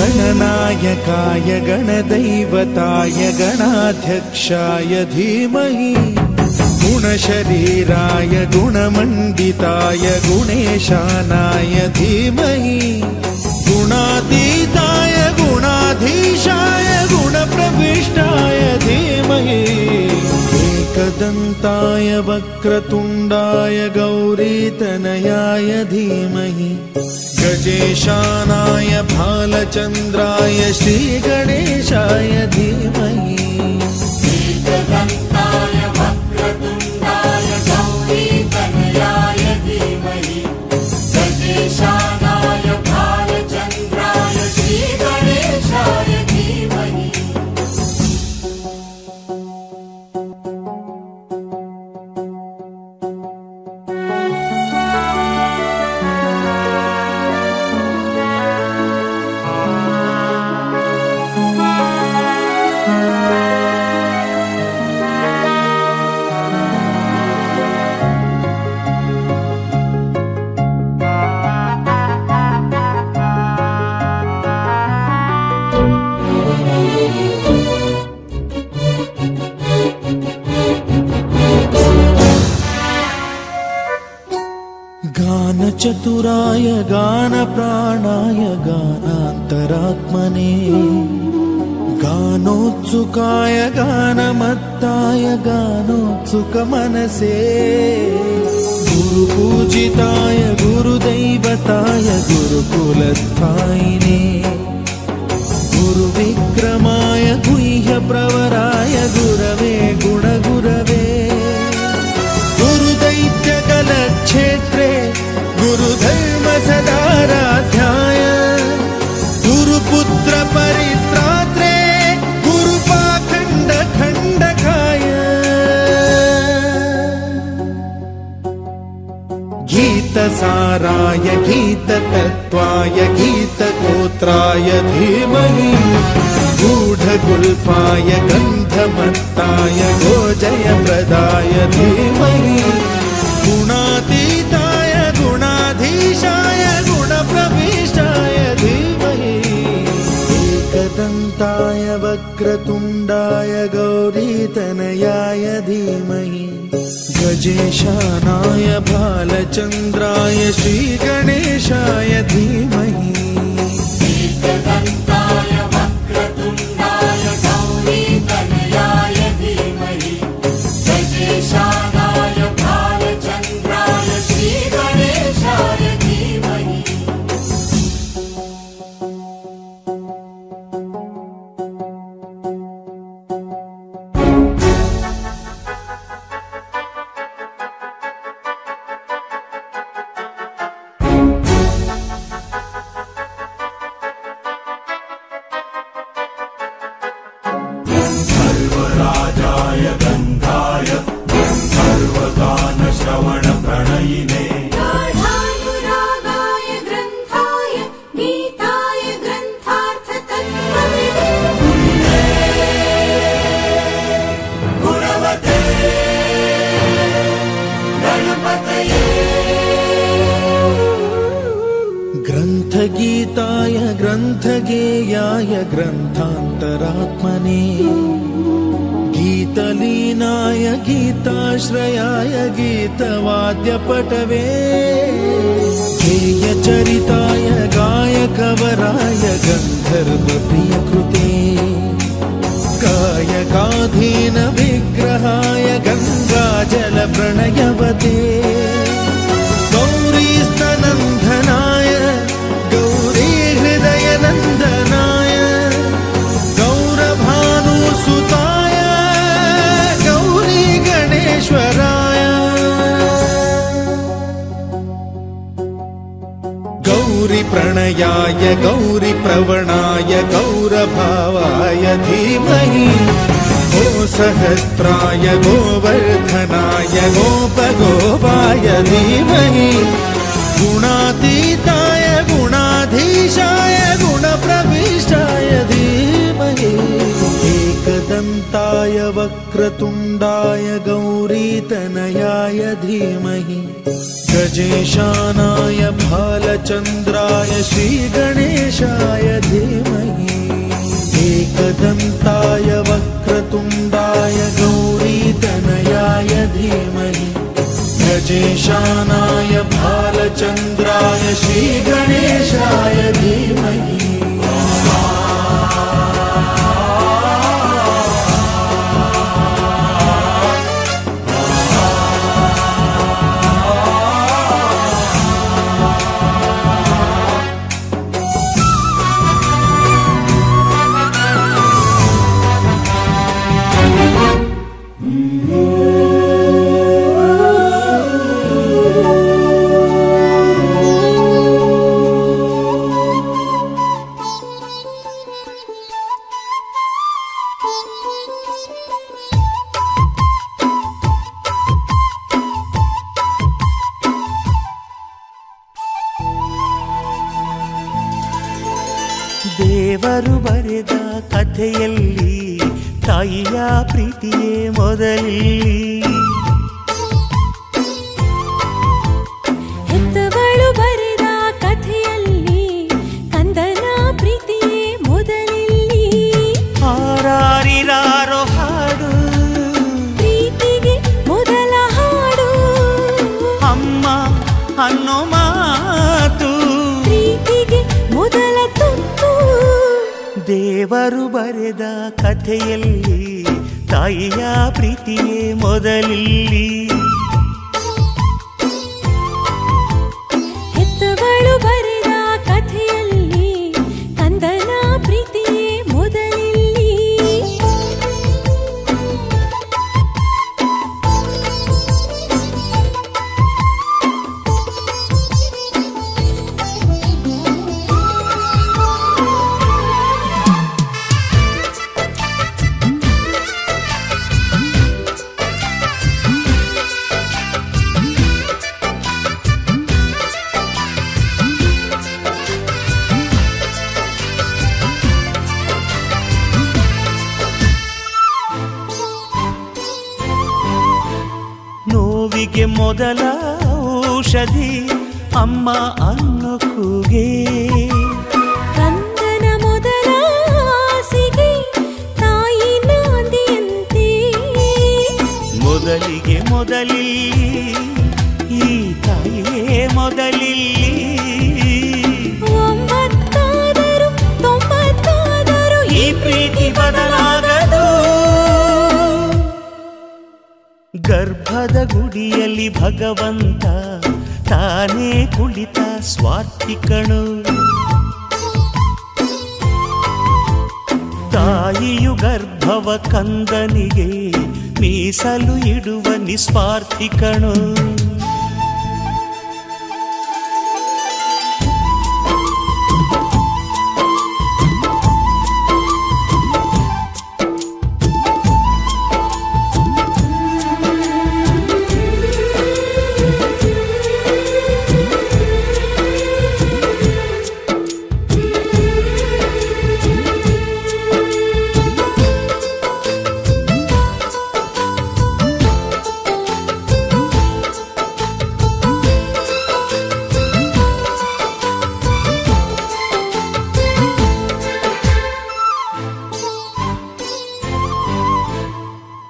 गणनायकाय गणदैवताय गणाध्यक्षाय धीमहि गुणशरीराय गुणमण्डिताय गुणेशानाय धीमहि गुणातीताय गुणाधीशाय गुणप्रविष्टाय धीमहि एकदन्ताय वक्रतुण्डाय गौरीतनयाय धीमहि गजेशानाय भालचन्द्राय श्रीगणेशाय धीमहि एकदन्ताय वक्रतुण्डाय गौरीतनयाय धीमहि गजेशानाय भालचन्द्राय श्रीगणेशाय धीमहि चतुराय गानप्राणाय गानान्तरात्मने गानोत्सुकाय गानमत्ताय गानोत्सुकमनसे गुरुपूजिताय गुरुदैवताय गुरुकुलस्थायिने गुरुविक्रमाय गुह्यप्रवराय गुरवे गुणगुरवे गुरुदैत्यकलक्षेत्रे गुरुधर्म सदाराध्याय गुरुपुत्र परित्रात्रे गुरुपाखण्ड खण्डकाय गीतसाराय गीततत्त्वाय गीतगोत्राय धीमहि गूढगुल्फाय गन्धमत्ताय गोजयप्रदाय धीमहि गुणातीताय गुणाधीशाय गुणप्रविष्टाय धीमहि एकदन्ताय वक्रतुण्डाय गौरीतनयाय धीमहि गजेशानाय भालचन्द्राय श्रीगणेशाय धीमहि एकदन्ताय वक्रतुण्डाय गौरीतनयाय धीमहि गजेशानाय भालचन्द्राय श्रीगणेशाय धीमहि सर्वराजाय गन्धाय सर्वगानश्रवणप्रणयिने गाढानुरागाय ग्रन्थाय गीताय ग्रन्थार्थतत्त्वविदे गुणवते गणपतये ग्रन्थगीताय ग्रन्थगेयाय ग्रन्थान्तरात्मने गीतलीनाय गीताश्रयाय गीतवाद्यपटवे गेयचरिताय गायकवराय गन्धर्वप्रियकृते गायकाधीन विग्रहाय गङ्गाजलप्रणयवते गौरीस्तनन्दनाय गौरीहृदयनन्दनाय गौरभानुसुताय गौरी गणेश्वराय गौरीप्रणयाय गौरीप्रवणाय गौरभावाय धीमहि गोसहस्राय गोवर्धनाय गोपगोपाय धीमहि गुणातीताय गुणाधीशाय गुणप्रविष्टाय धीमहि एकदन्ताय वक्रतुण्डाय गौरीतनयाय धीमहि गजेशानाय भालचन्द्राय श्रीगणेशाय धीमहि विजेशानाय भालचन्द्राय श्रीगणेशाय धीमहि ದೇವರು ಬರೆದ ಕಥೆಯಲ್ಲಿ ತಾಯಿಯ ಪ್ರೀತಿಯೇ ಮೊದಲಿಲ್ಲಿ ಹೆತ್ತವಳು ಬರೆದ ಕಥೆಯಲ್ಲಿ ಕಂದನ ಪ್ರೀತಿಯೇ ಮೊದಲಿಲ್ಲಿ ಹಾರಾರಿರಾರೋ ಹಾಡು ಪ್ರೀತಿಗೆ ಮೊದಲ ಹಾಡು ಅಮ್ಮ ಅನ್ನೋ ಮಾತು ಪ್ರೀತಿಗೆ ಮೊದಲ ತುತ್ತು ದೇವರು ಬರೆದ ಕಥೆಯಲ್ಲಿ ತಾಯಿಯ ಪ್ರೀತಿಯೇ ಮೊದಲಿಲ್ಲಿ ಹೆತ್ತವಳು ಬರೆದ ಕಥೆಯಲ್ಲಿ ಕಂದನ ಪ್ರೀತಿಯೇ ಮೊದಲಿಲ್ಲಿ ನೋವಿಗೆ ಮೊದಲ ಔಷಧಿ ಅಮ್ಮ ಅನ್ನೋ ಕೂಗೆ ಕಂದನ ಮೊದಲ ಆಸೆಗೆ ತಾಯಿ ನಾಂದಿಯಂತೆ ಮೊದಲಿಗೆ ಮೊದಲಿಲ್ಲಿ ಈ ತಾಯಿಯೇ ಮೊದಲಿಲ್ಲಿ ಒಂಬತ್ತಾದರೂ ತೊಂಬತ್ತಾದರೂ ಈ ಪ್ರೀತಿ ಬದಲಾಗದು ಗರ್ಭದ ಗುಡಿಯಲ್ಲಿ ಭಗವಂತ ತಾನೇ ಕುಳಿತ ಸ್ವಾರ್ಥಿಕಣು ತಾಯಿಯು ಗರ್ಭವ ಕಂದನಿಗೆ ಮೀಸಲು ಇಡುವ ನಿಸ್ವಾರ್ಥಿಕಣು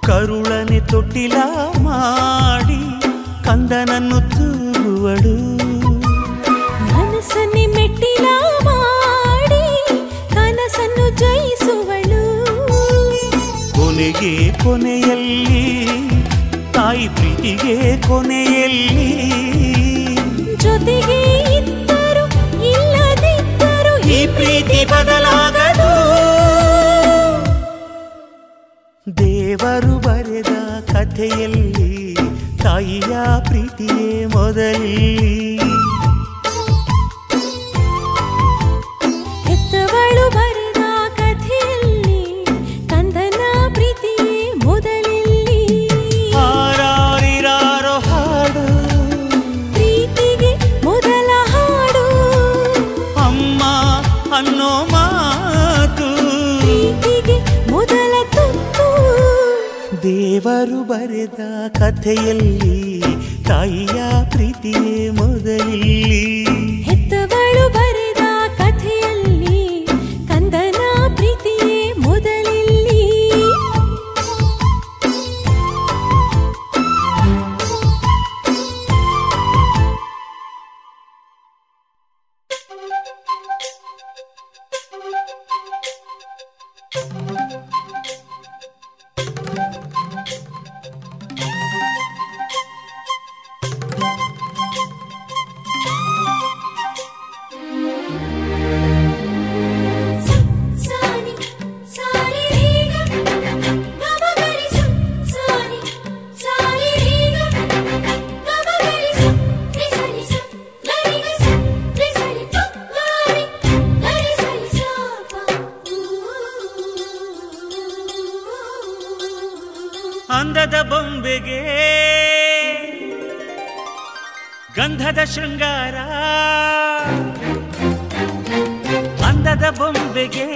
ಕರುಳನೆ ತೊಟ್ಟಿಲ ಮಾಡಿ ಕಂದನನ್ನು ತೂಗುವಳು ಮನಸ್ಸನ್ನೇ ಮೆಟ್ಟಿಲ ಮಾಡಿ ಕನಸನ್ನು ಜಯಿಸುವಳು ಕೊನೆಗೆ ಕೊನೆಯಲ್ಲಿ ತಾಯಿ ಪ್ರೀತಿಗೆ ಕೊನೆಯಲ್ಲಿ ಜೊತೆಗೆ ಇದ್ದರು ಇಲ್ಲದಿದ್ದರು ಈ ಪ್ರೀತಿ ಬದಲಾಗದು ದೇವರು ಬರೆದ ಕಥೆಯಲ್ಲಿ ತಾಯಿಯ ಪ್ರೀತಿಯೇ ಮೊದಲಿಲ್ಲಿ ಹೆತ್ತವಳು ಬರೆದ ಕಥೆಯಲ್ಲಿ ಕಂದನ ಪ್ರೀತಿಯೇ ಮೊದಲಿಲ್ಲಿ ಹಾರಾರಿರಾರೋ ಹಾಡು ಪ್ರೀತಿಗೆ ಮೊದಲ ಹಾಡು ಅಮ್ಮ ಅನ್ನೋ ಮಾತು ಪ್ರೀತಿಗೆ ಮೊದಲ ತುತ್ತು ದೇವರು ಬರೆದ ಕಥೆಯಲ್ಲಿ ತಾಯಿಯ ಪ್ರೀತಿಯೇ ಮೊದಲಿಲ್ಲಿ ಹೆತ್ತವಳು ಬರೆದ ಕಥೆಯಲ್ಲಿ ಕಂದನ ಪ್ರೀತಿಯೇ ಮೊದಲಿಲ್ಲಿ ಅಂದದ ಬೊಂಬೆಗೆ ಗಂಧದ ಶೃಂಗಾರ, ಅಂದದ ಬೊಂಬೆಗೆ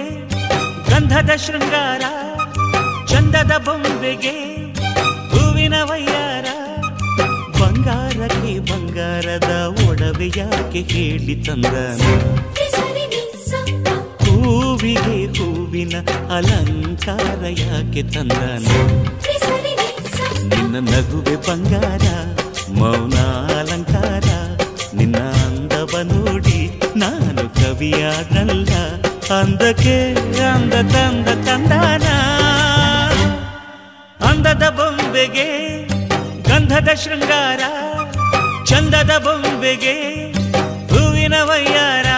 ಗಂಧದ ಶೃಂಗಾರ, ಚಂದದ ಬೊಂಬೆಗೆ ಹೂವಿನ ವಯ್ಯಾರ. ಬಂಗಾರಕ್ಕೆ ಬಂಗಾರದ ಒಡವೆ ಯಾಕೆ ಹೇಳಿ ತಂದನು, ಹೂವಿಗೆ ಹೂವಿನ ಅಲಂಕಾರ ಯಾಕೆ ತಂದನು. ನಿನ್ನ ನಗುವೆ ಬಂಗಾರ, ಮೌನ ಅಲಂಕಾರ, ನಿನ್ನ ಅಂದವ ನೋಡಿ ನಾನು ಕವಿಯಾದಲ್ಲ. ಅಂದಕ್ಕೆ ಅಂದ ತಂದ ತಂದಾನ, ಅಂದದ ಬೊಂಬೆಗೆ ಗಂಧದ ಶೃಂಗಾರ, ಚಂದದ ಬೊಂಬೆಗೆ ಹೂವಿನ ವಯ್ಯಾರ.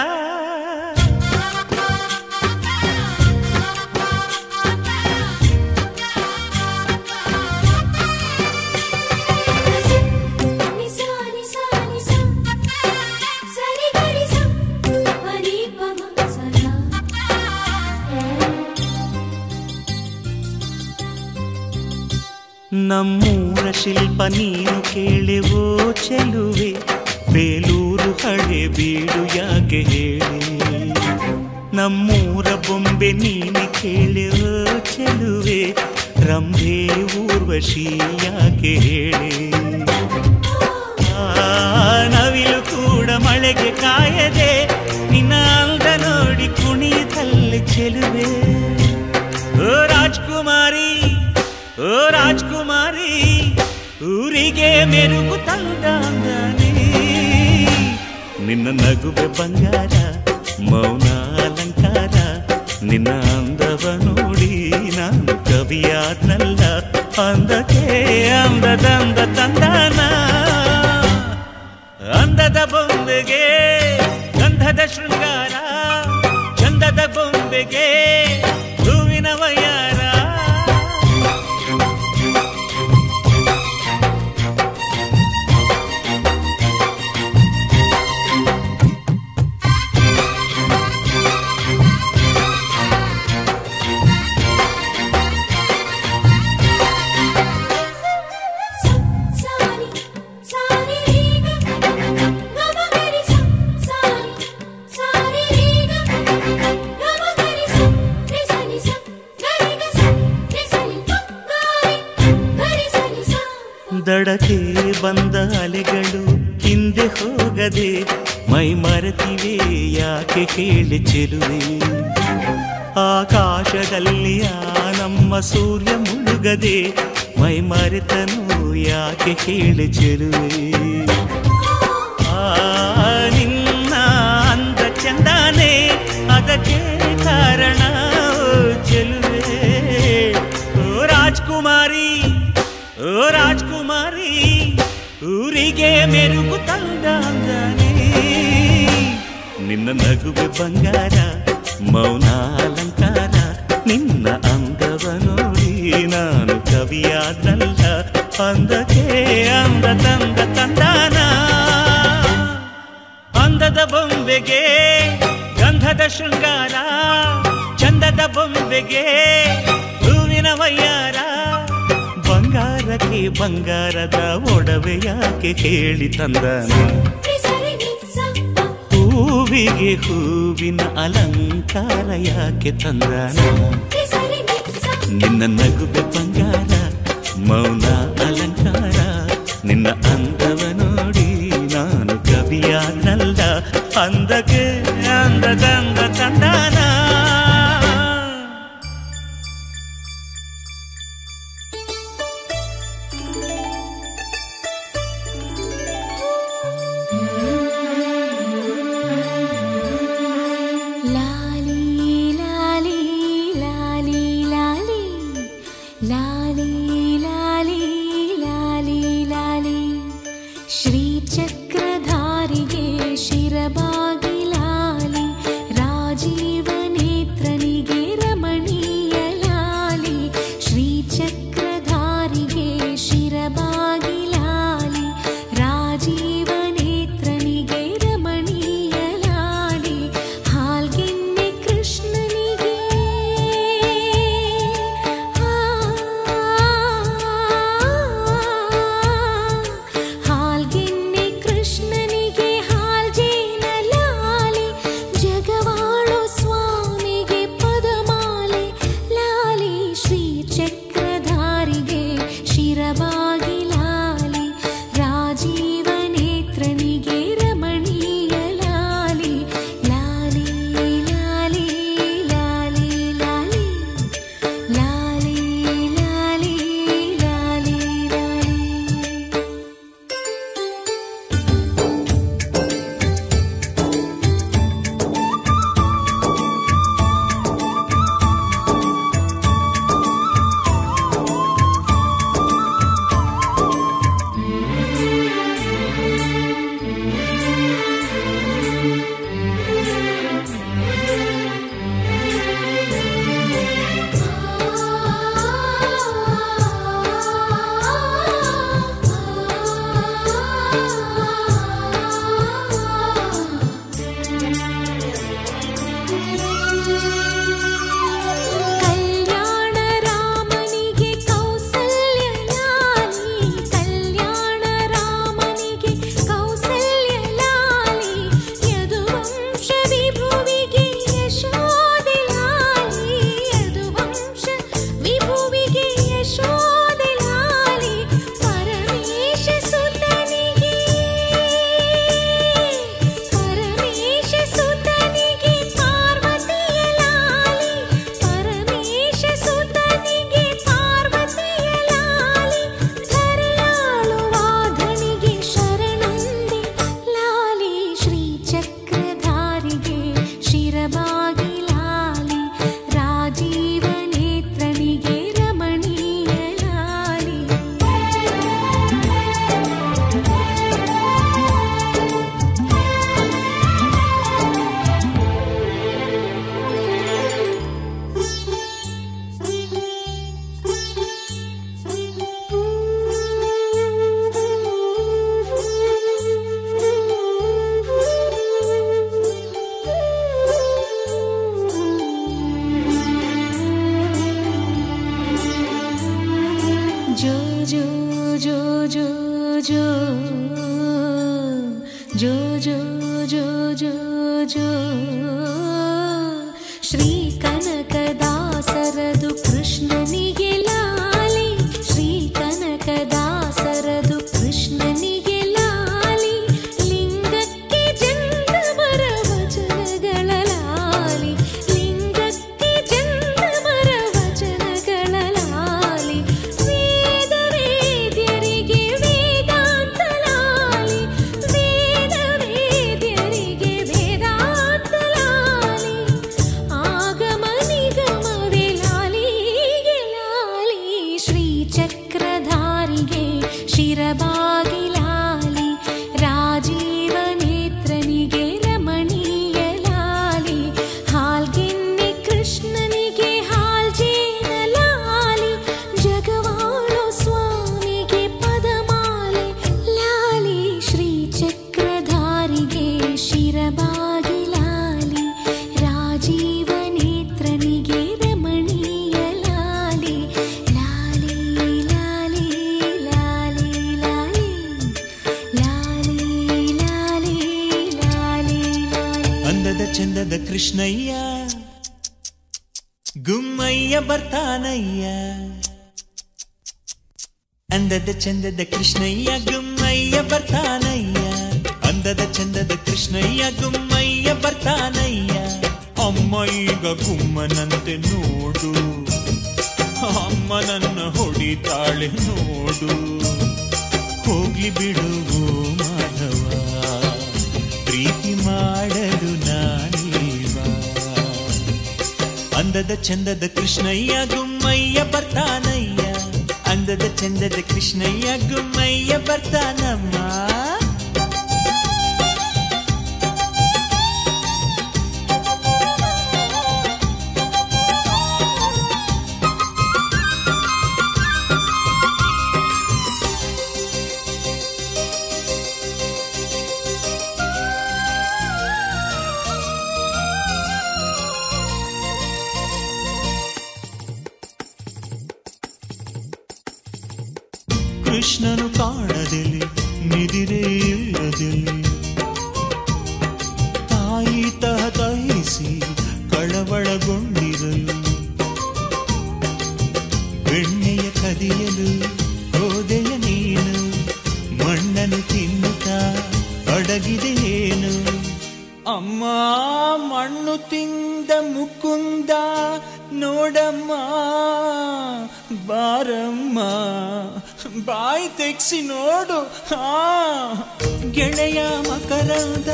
ನಮ್ಮೂರ ಶಿಲ್ಪ ನೀನು ಕೇಳೆವೋ ಚೆಲುವೆ, ಬೇಲೂರು ಹಳೆ ಬೀಡು ಯಾಕೆ ಹೇಳಿ. ನಮ್ಮೂರ ಬೊಂಬೆ ನೀನು ಕೇಳೆವೋ ಚೆಲುವೆ, ರಂಭೆ ಊರ್ವಶಿ ಯಾಕೆ ಹೇಳಿ. ನವಿಲು ಕೂಡ ಮಳೆಗೆ ಕಾಯದೆ ನಿನ್ನ ಅಂದ ನೋಡಿ ಕುಣಿಯುತ್ತಲ್ಲಿ ಚೆಲುವೆ. ಓ ರಾಜ್ಕುಮಾರಿ, ಓ ರಾಜ್ಕುಮಾರಿ, ಊರಿಗೆ ಮೆರುಗು ತಂದಾನೆ. ನಿನ್ನ ನಗುವೆ ಬಂಗಾರ, ಮೌನ ಅಲಂಕಾರ, ನಿನ್ನ ಅಂದವ ನೋಡಿ ನಾನು ಕವಿಯಾದ್ನಲ್ಲ. ಅಂದಕ್ಕೆ ಅಂದದಂದ ತಂದಾನ, ಅಂದದ ಬೊಂಬೆಗೆ ಗಂಧದ ಶೃಂಗಾರ, ಚಂದದ ಬೊಂಬೆಗೆ ಹೂವಿನ ವಯ್ಯಾರ. ದಡಕ್ಕೆ ಬಂದ ಅಲೆಗಳು ಹಿಂದೆ ಹೋಗದೆ ಮೈ ಮರೆತಿವೆ ಯಾಕೆ ಕೇಳಿ ಚೆಲುವೆ. ಆಕಾಶದಲ್ಲಿ ನಮ್ಮ ಸೂರ್ಯ ಮುಳುಗದೆ ಮೈ ಮರೆತನು ಯಾಕೆ ಕೇಳಿ ಚೆಲುವೆ. ನಿನ್ನ ಅಂದ ಚಂದಾನೆ ಅದಕ್ಕೆ ಕಾರಣ ಚೆಲುವೆ. ಓ ರಾಜ್ಕುಮಾರಿ, ಓ ರಾಜ್ಕುಮಾರಿ, ಊರಿಗೆ ಮೆರುಗು ತಂದಾನೆ. ನಿನ್ನ ನಗುವೆ ಬಂಗಾರ, ಮೌನ ಅಲಂಕಾರ, ನಿನ್ನ ಅಂದವ ನೋಡಿ ನಾನು ಕವಿಯಾದಲ್ಲ. ಅಂದಕ್ಕೆ ಅಂದ ತಂದ ತಂದಾನ, ಅಂದದ ಬೊಂಬೆಗೆ ಗಂಧದ ಶೃಂಗಾರ, ಚಂದದ ಬೊಂಬೆಗೆ ಹೂವಿನ ವಯ್ಯಾರ. ಬಂಗಾರಕ್ಕೆ ಬಂಗಾರದ ಒಡವೆ ಯಾಕೆ ಕೇಳಿ ತಂದನು, ಹೂವಿಗೆ ಹೂವಿನ ಅಲಂಕಾರ ಯಾಕೆ ತಂದನು. ನಿನ್ನ ನಗುವೆ ಬಂಗಾರ, ಮೌನ ಅಲಂಕಾರ, ನಿನ್ನ ಅಂದವ ನೋಡಿ ನಾನು ಕವಿಯಾದಲ್ಲ. ಅಂದಕ್ಕೆ ಅಂದದಂದ ತಂದಾನ. ಲಾಲಿ ಜೋ ಜೋ ಜೋ ಜೋ ಶ್ರೀ ಕನಕದಾಸರದು ಕೃಷ್ಣನಿಗೆ ಲಾಲಿ ಶ್ರೀ ಕನಕದಾಸರದು ಕೃಷ್ಣನಿಗೆ ಲಾಲಿ ಲಿಂಗಕ್ಕೆ ಜಂಗಮರ ವಚನಗಳ ಲಾಲಿ ಲಿಂಗಕ್ಕೆ ಜಂಗಮರ ವಚನಗಳ ಲಾಲಿ ವೇದ ವೇದ್ಯರಿಗೆ ವೇದಾಂತ ಲಾಲಿ ವೇದ ವೇದ್ಯರಿಗೆ ವೇದಾಂತ ಲಾಲಿ ಆಗಮ ನಿಗಮವೇ ಲಾಲಿಗೆ ಲಾಲಿ ಶ್ರೀ ಚಕ್ರಧಾರಿಗೆ ಶಿರಬಾಗಿ ಲಾಲಿ ರಾಜೀವ ನೇತ್ರನಿಗೆ ರಮಣೀಯ ಲಾಲಿ ಹಾಲ್ಗೆನ್ನೆ ಕೃಷ್ಣನಿಗೆ ಹಾಲ್ಜೇನ ಲಾಲಿ ಜಗವಾಳೋ ಸ್ವಾಮಿಗೆ ಪದಮಾಲೆ ಲಾಲಿ ಶ್ರೀ ಚಕ್ರಧಾರಿಗೆ ಶಿರಬಾಗಿ ಲಾಲಿ ರಾಜೀವ ನೇತ್ರನಿಗೆ ರಮಣೀಯ ಲಾಲಿ ಲಾಲಿ ಲಾಲಿ ಲಾಲಿ ಲಾಲಿ ಲಾಲಿ ಲಾಲಿ ಲಾಲಿ ಲಾಲಿ ಅಂದದ ಚಂದದ ಕೃಷ್ಣಯ್ಯ ಗುಮ್ಮಯ್ಯ ಬರ್ತಾನಯ್ಯ ಅಂದದ ಚಂದದ ಕೃಷ್ಣಯ್ಯ ಗುಮ್ಮಯ್ಯ ಬರ್ತಾನಯ್ಯ ಅಂದದ ಚಂದದ ಕೃಷ್ಣಯ್ಯ ಗುಮ್ಮಯ್ಯ ಬರ್ತಾನಯ್ಯ ಅಮ್ಮ ಈಗ ಗುಮ್ಮನಂತೆ ನೋಡು ಅಮ್ಮ ನನ್ನ ಹೊಡಿತಾಳೆ ನೋಡು ಹೋಗ್ಲಿ ಬಿಡು ಓ ಮಾಧವ ಪ್ರೀತಿ ಮಾಡಲು ನಾನೀವ ಅಂದದ ಚಂದದ ಕೃಷ್ಣಯ್ಯ ಗುಮ್ಮಯ್ಯ ಬರ್ತಾನಯ್ಯ ಅಂದದ ಚಂದದ ಕೃಷ್ಣಯ್ಯ ಗುಮ್ಮಯ್ಯ ಬರ್ತಾನಮ್ಮ ಕೃಷ್ಣನು ಕಾಣದೆಲೆ ನಿದಿರೆ ಇಲ್ಲದೆಲೆ ತಾಯಿ ತಹತಹಿಸಿ ಕಳವಳಗೊಂಡಿರಲು ಬೆಣ್ಣೆಯ ಕದಿಯಲು ಹೋದೆಯ ನೀನು ಮಣ್ಣನ್ನು ತಿನ್ನುತ್ತಾ ಅಡಗಿದೆ ಏನು ಅಮ್ಮ ಮಣ್ಣು ತಿಂದ ಮುಕುಂದ ನೋಡಮ್ಮ ಬಾರಮ್ಮ ಬಾಯಿ ತೆಗ್ಸಿ ನೋಡು ಗೆಳೆಯ ಮಕರಂದ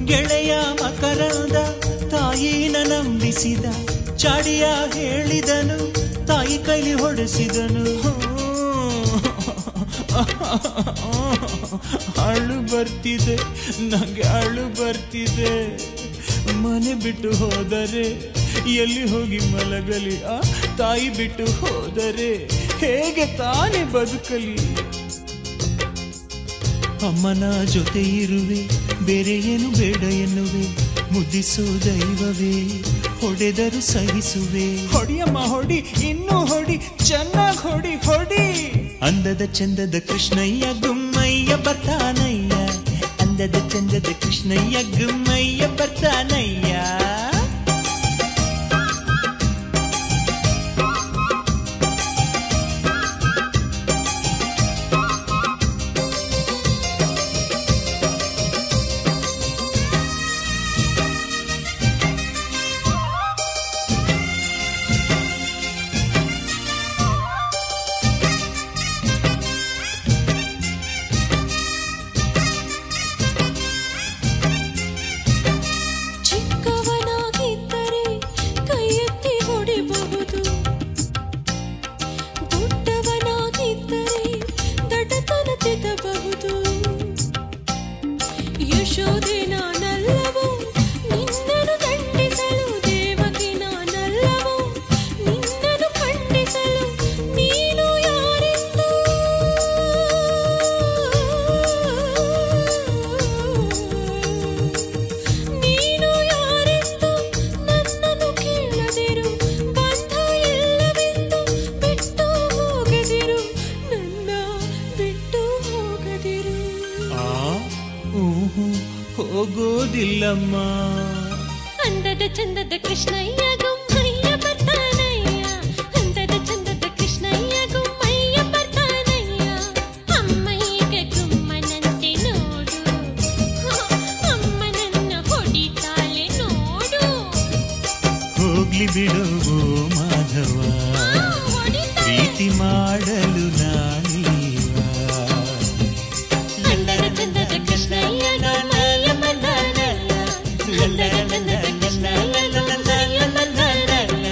ಗೆಳೆಯ ಮಕರಂದ ತಾಯಿನ ನಂಬಿಸಿದ ಚಾಡಿಯ ಹೇಳಿದನು ತಾಯಿ ಕೈಲಿ ಹೊಡೆಸಿದನು ಅಳು ಬರ್ತಿದೆ ನಂಗೆ ಅಳು ಬರ್ತಿದೆ ಮನೆ ಬಿಟ್ಟು ಹೋದರೆ ಎಲ್ಲಿ ಹೋಗಿ ಮಲಗಲಿ ತಾಯಿ ಬಿಟ್ಟು ಹೋದರೆ ಹೇಗೆ ತಾನೇ ಬದುಕಲಿ ಅಮ್ಮನ ಜೊತೆ ಇರುವೆ ಬೇರೆ ಏನು ಬೇಡ ಎನ್ನುವೆ ಮುದ್ದಿಸೋ ದೈವವೇ ಹೊಡೆದರು ಸಹಿಸುವೆ ಹೊಡಿಯಮ್ಮ ಹೊಡಿ ಇನ್ನೂ ಹೊಡಿ ಚೆನ್ನಾಗಿ ಹೊಡಿ ಹೊಡಿ ಅಂದದ ಚಂದದ ಕೃಷ್ಣಯ್ಯ ಗುಮ್ಮಯ್ಯ ಬರ್ತಾನಯ್ಯ ಅಂದದ ಚಂದದ ಕೃಷ್ಣಯ್ಯ ಗುಮ್ಮಯ್ಯ ಬರ್ತಾನಯ್ಯ ಹೋಗೋದಿಲ್ಲಮ್ಮ. ಅಂದದ ಚಂದದ ಕೃಷ್ಣಯ್ಯ ಗುಮ್ಮಯ್ಯ ಬರ್ತಾನಯ್ಯ, ಅಂದದ ಚಂದದ ಕೃಷ್ಣಯ್ಯ ಗುಮ್ಮಯ್ಯ ಬರ್ತಾನಯ್ಯ. ಅಮ್ಮಯ್ಯಗೆ ಗುಮ್ಮನಂತೆ ನೋಡು, ಅಮ್ಮನನ್ನ ಹೊಡಿತಾಳೆ ನೋಡು. ಹೋಗ್ಲಿ ಬಿಡು ಮಾಧವ, ಪ್ರೀತಿ ಮಾಡಲು ನಾನೀವ. ಅಂದದ ಚಂದದ ಕೃಷ್ಣಯ್ಯ ಗುಮ್ಮಯ್ಯ ಬರ್ತಾನಯ್ಯ, ಅಂದದ ಚಂದದ ಕೃಷ್ಣಯ್ಯ ಗುಮ್ಮಯ್ಯ ಬರ್ತಾನಯ್ಯ.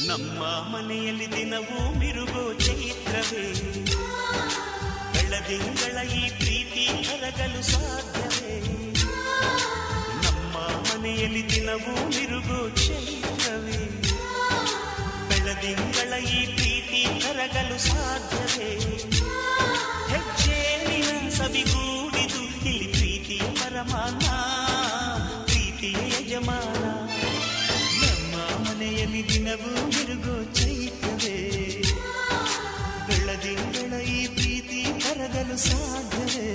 ನಮ್ಮ ಮನೆಯಲ್ಲಿ ದಿನವೂ ಮಿರುಗೋ ಚೈತ್ರವೇ, ಬೆಳದಿಂಗಳ ಈ ಪ್ರೀತಿ ಕರಗಲು ಸಾಧ್ಯವೇ? ನಮ್ಮ ಮನೆಯಲ್ಲಿ ದಿನವೂ ಮಿರುಗೋ ಚೈತ್ರವೇ, ಬೆಳದಿಂಗಳ ಈ ಪ್ರೀತಿ ಕರಗಲು ಸಾಧ್ಯವೇ? ಹೆಜ್ಜೇನಿನ ಸವಿಗೂಡಿದು ಇಲ್ಲಿ ಪ್ರೀತಿಯ ಪರಮಾನ, ಪ್ರೀತಿಯ ಯಜಮಾನ. ಮನೆಯಲ್ಲಿ ದಿನವೂ ಮಿರುಗೋ ಚೈತ್ರವೇ, ಬೆಳದಿಂಗಳ ಈ ಪ್ರೀತಿ ಕರಗಲು ಸಾಧ್ಯವೇ?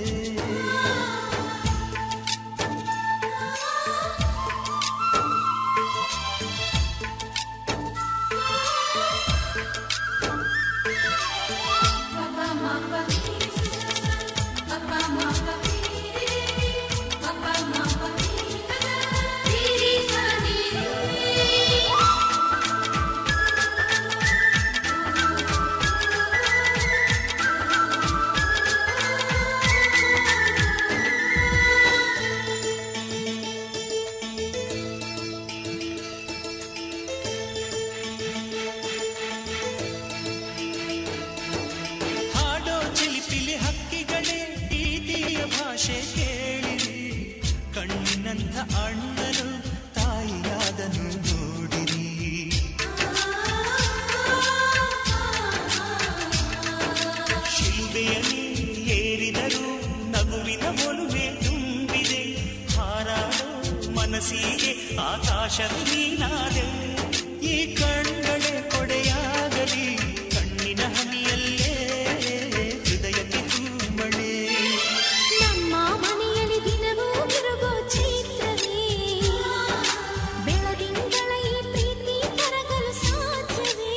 ಅಣ್ಣನು ತಾಯಿಯಾದನು ನೋಡಿರಿ, ಶಿಲ್ಬೆಯಲ್ಲಿ ಏರಿದರು ನಗುವಿನ ಒಲುವೆ ತುಂಬಿದೆ. ಹಾರಾಡೋ ಮನಸ್ಸಿಗೆ ಆಕಾಶವು ನೀನಾದೆ, ಈ ಕಣ್ಗಳೇ ಕೊಡೆಯಾಗಲಿ ಕಣ್ಣಿನ ಹನಿಯಲ್ಲೇ ಹೃದಯಕ್ಕೆ ತುಂಬಳೆ. ನಮ್ಮ ಮನೆಯಲ್ಲಿ ದಿನವೂ ಮಿರುಗೋ ಚೈತ್ರವೇ, ಬೆಳದಿಂಗಳ ಈ ಪ್ರೀತಿ ಕರಗಲು ಸಾಧ್ಯವೇ?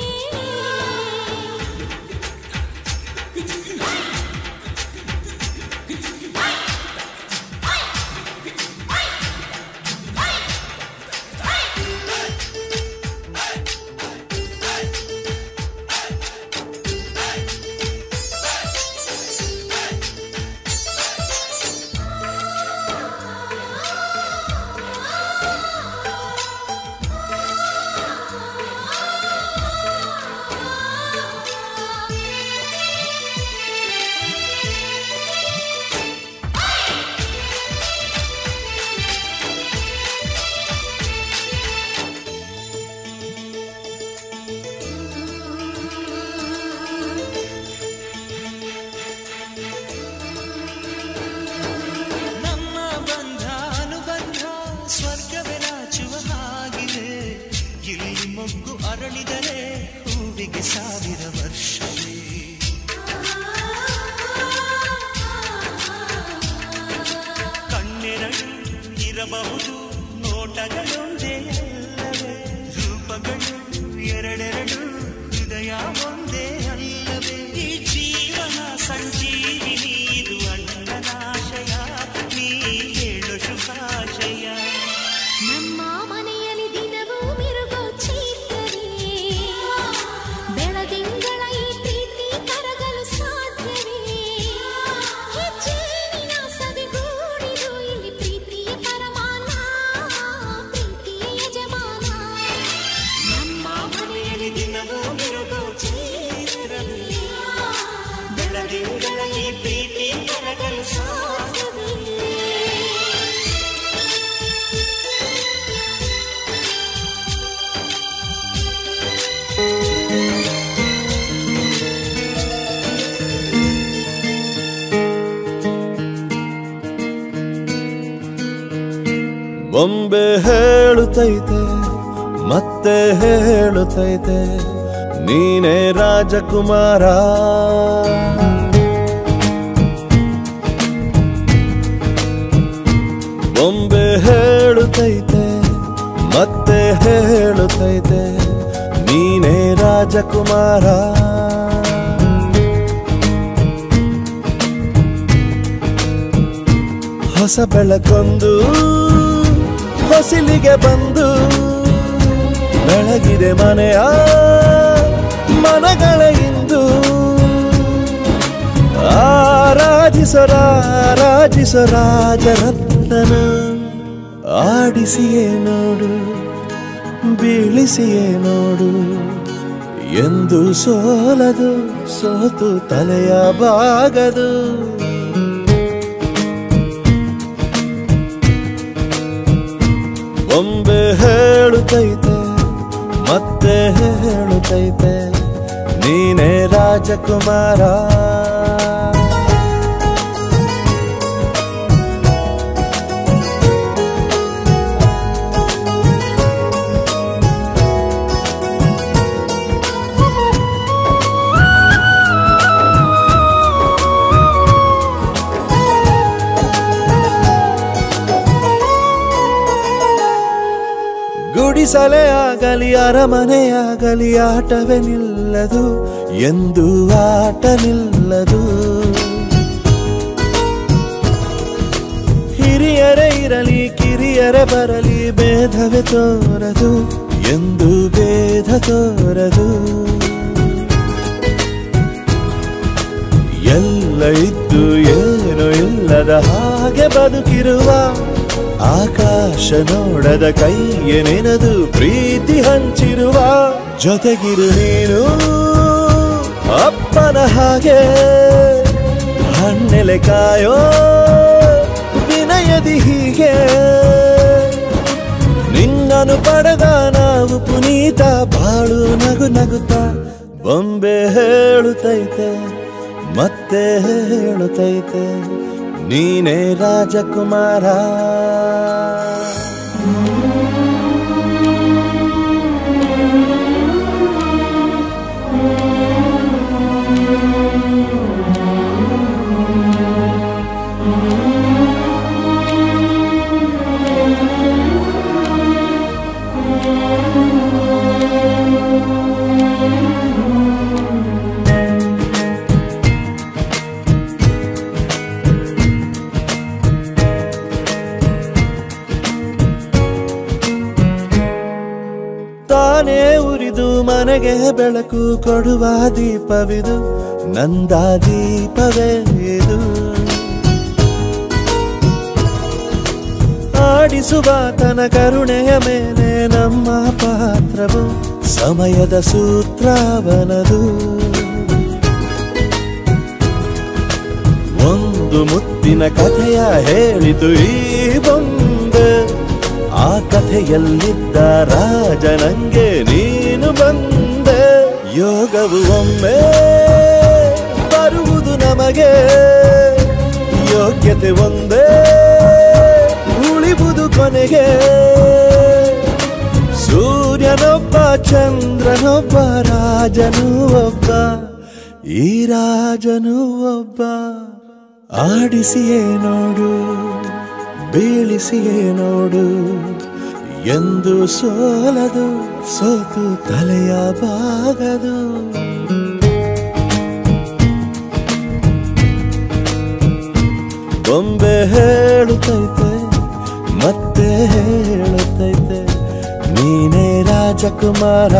ಅರಳಿದರೆ ಹೂವಿಗೆ 1000 ವರ್ಷವೇ, ಕಣ್ಣೆರಡು ಇರಬಹುದು ನೋಟಗಳೊಂದೇ ಅಲ್ಲವೇ, ರೂಪಗಳು ಎರಡೆರಡು ಹೃದಯ ಒಂದೇ ಅಲ್ಲವೇ? ಈ ಜೀವನ ಸಂಜೀವಿನಿ ಇದು ಅಣ್ಣನಾಶಯ, ನೀ ಹೇಳು ಶುಭಾಶಯ. ನಮ್ಮ ಮನೆಯಲ್ಲಿ ದಿನವೂ ಮಿರುಗೋ ಚೈತ್ರವೇ, ಬೆಳದಿಂಗಳ ಈ ಪ್ರೀತಿ ಕರಗಲು ಸಾಧ್ಯವೇ? ಹೆಜ್ಜೇನಿನ ಸವಿಗೂಡಿದು ಇಲ್ಲಿ ಪ್ರೀತಿಯ ಪರಮಾನ, ಪ್ರೀತಿಯ ಬೊಂಬೆ ಹೇಳುತ್ತೈತೆ ಮತ್ತೆ ಹೇಳುತ್ತೈತೆ ನೀನೇ ರಾಜಕುಮಾರ. ಬೊಂಬೆ ಹೇಳುತ್ತೈತೆ ಮತ್ತೆ ಹೇಳುತ್ತೈತೆ ನೀನೇ ರಾಜಕುಮಾರ. ಹೊಸ ಬೆಳಕೊಂದು ಹೊಸಿಲಿಗೆ ಬಂದು ಬೆಳಗಿದೆ ಮನೆಯ ಮನಗಳ ಇಂದು. ಆರಾಧಿಸೋ ರಾಜರತ್ನನ ಆಡಿಸಿಯೇ ನೋಡು ಬೀಳಿಸಿಯೇ ನೋಡು ಎಂದು ಸೋಲದು ಸೋತು ತಲೆಯ ಬಾಗದು. ಬೊಂಬೆ ಹೇಳುತ್ತೈತೆ ಮತ್ತೆ ಹೇಳುತ್ತೈತೆ ನೀನೇ ರಾಜಕುಮಾರ. ಗುಡಿಸಲೇ ಆಗಲಿ ಅರಮನೆಯಾಗಲಿ ಆಟವೇ ನಿಲ್ಲದು ಎಂದು ಆಟ ನಿಲ್ಲದು. ಹಿರಿಯರೇ ಇರಲಿ ಕಿರಿಯರೇ ಬರಲಿ ಭೇದವೇ ತೋರದು ಎಂದು ಭೇದ ತೋರದು. ಎಲ್ಲ ಇದ್ದು ಏನೋ ಇಲ್ಲದ ಹಾಗೆ ಬದುಕಿರುವ ಆಕಾಶ ನೋಡದ ಕೈಯೇ ನೆನೆದು ಪ್ರೀತಿ ಹಂಚಿರುವ. ಜೊತೆಗಿರು ನೀನು ಅಪ್ಪನ ಹಾಗೆ ಹಣ್ಣೆಲೆ ಕಾಯೋ ವಿನಯದಿ ಹೀಗೆ. ನಿನ್ನನು ಪಡೆದ ನಾವು ಪುನೀತ ಬಾಳು ನಗು ನಗುತ್ತಾ. ಬೊಂಬೆ ಹೇಳುತ್ತೈತೆ ಮತ್ತೆ ಹೇಳುತ್ತೈತೆ ನೀನೇ ರಾಜಕುಮಾರ. ತಾನೇ ಉರಿದು ಮನೆಗೆ ಬೆಳಕು ಕೊಡುವ ದೀಪವಿದು ನಂದ ದೀಪವೇ ಇದು. ಆಡಿಸುವ ತನ ಕರುಣೆಯ ಮೇಲೆ ನಮ್ಮ ಪಾತ್ರವು ಸಮಯದ ಸೂತ್ರವನದು. ಒಂದು ಮುತ್ತಿನ ಕಥೆಯ ಹೇಳಿತು ಈ ಬೊಂಬೆ. ಆ ಕಥೆಯಲ್ಲಿದ್ದ ರಾಜ ನಂಗೆ ನೀನು ಬಂದೆ. ಯೋಗವು ಒಮ್ಮೆ ಬರುವುದು ನಮಗೆ ಯೋಗ್ಯತೆ ಒಂದೇ ಉಳಿವುದು ಕೊನೆಗೆ. ಸೂರ್ಯನೊಬ್ಬ ಚಂದ್ರನೊಬ್ಬ ರಾಜನು ಒಬ್ಬ ಈ ರಾಜನು ಒಬ್ಬ. ಆಡಿಸಿಯೇ ನೋಡು ಬೀಳಿಸಿಯೇ ನೋಡು ಎಂದು ಸೋಲದು ಸೋತು ತಲೆಯ ಬಾಗದು. ಬೊಂಬೆ ಹೇಳುತ್ತೈತೆ ಮತ್ತೆ ಹೇಳುತ್ತೈತೆ ನೀನೇ ರಾಜಕುಮಾರ.